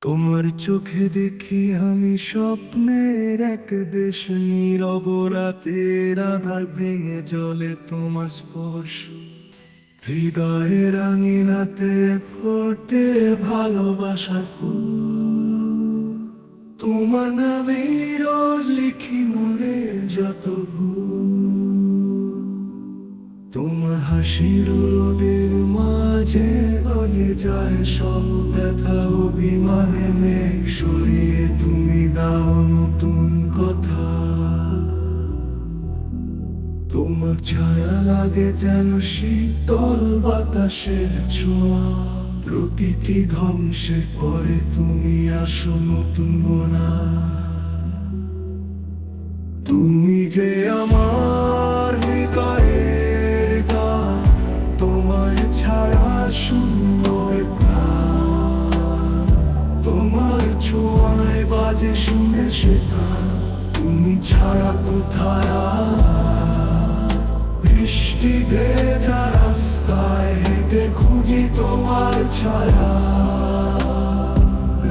তোমার চোখে দেখি আমি স্বপ্নের এক দেশ, নীরব রাতের আধার ভেঙে জলে তোমার স্পর্শ। হৃদয়ের আঙিনাতে ফোটে ভালোবাসার ফুল। তোমার নামে রোজ লিখি মনে যত ভুল। তোমার হাসির রোদের মাঝে বলে যায় সব ব্যথা, অভিমানে মেঘ সরিয়ে তুমি দাও নতুন কথা। তোমার ছায়া লাগে যেন শীতল বাতাসের ছোঁয়া, প্রতিটি ধ্বংসে পরে তুমি আসো নতুন বোনা। তুমি যে আমার হৃদয়ের গান, তোমার ছায়া শূন্য প্রাণ। তোমার ছোঁয়ায় বাজে শুনে সেটা, তুমি ছাড়া কোথায় আর। বৃষ্টি ভেজা রাস্তায় হেঁটে খুঁজি তোমার ছায়া,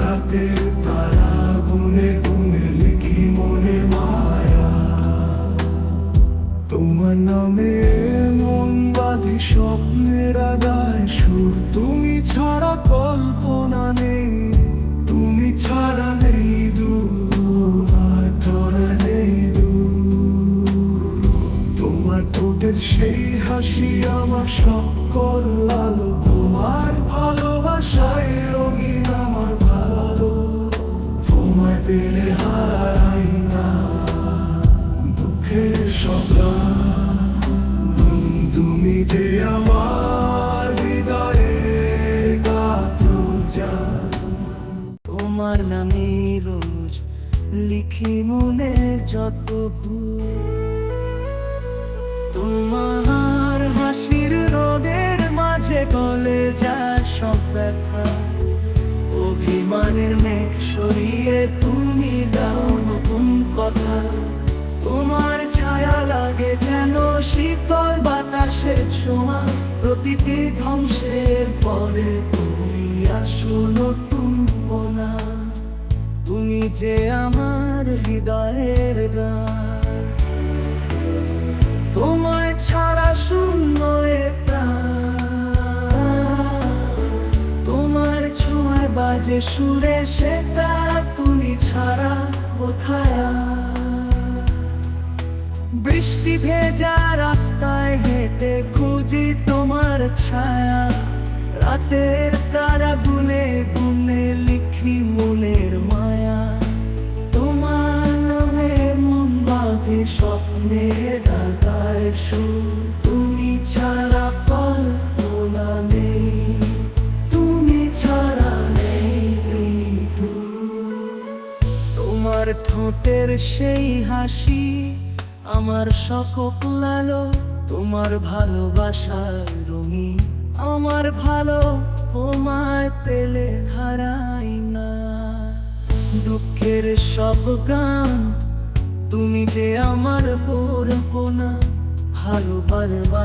রাতের তারা গুনে গুনে লিখি মনে মায়া। তোমার নামে মন বাঁধি স্বপ্নের আগায় সুর, তুমি ছাড়া কল্পনা নেই, তুমি ছাড়া নেই দূর, আর ধরা নেই দূর। তোমার ঠোঁটের সেই হাসি আমার সকল আলো, তোমার ভালোবাসায় রঙিন আমার ভালো। তোমায় পেলে হারাই না দুঃখের সব, তুমি যে আমার হৃদয়ের গাথা জান। তোমার নামে রোজ লিখি মনের যত ভুল। তোমার হাসির রোদের মাঝে গলে যায় সব ব্যথা, অভিমানের মেঘ সরিয়ে তুমি দাও নতুন কথা। তোমার ছায়া লাগে যেন শীতল বাতাসের ছোঁয়া, প্রতিটি ধ্বংসের পরে তুমি আসো নতুন বোনা। তুমি যে আমার হৃদয়ের গান, তোমায় ছাড়া শূন্য এ প্রাণ। তোমার ছোঁয়ায় বাজে সুরে সেটা, তুমি ছাড়া কোথায় আর। বৃষ্টি ভেজা রাস্তায় হেঁটে খুঁজি তোমার ছায়া, রাতের তারা গুনে গুনে লিখি মনের মায়া। তোমার নামে মন বাঁধে স্বপ্নের আগায় সুর, তুমি ছাড়া কল্পনা নেই, তুমি ছাড়া নেই দূর। তোমার ঠোঁটের সেই হাসি আমার সকল আলো, তোমার ভালোবাসার রঙিন আমার ভালো। তোমায় পেলে হারাই না দুঃখের সব গান, তুমি যে আমার বোনা। ভালোবাসা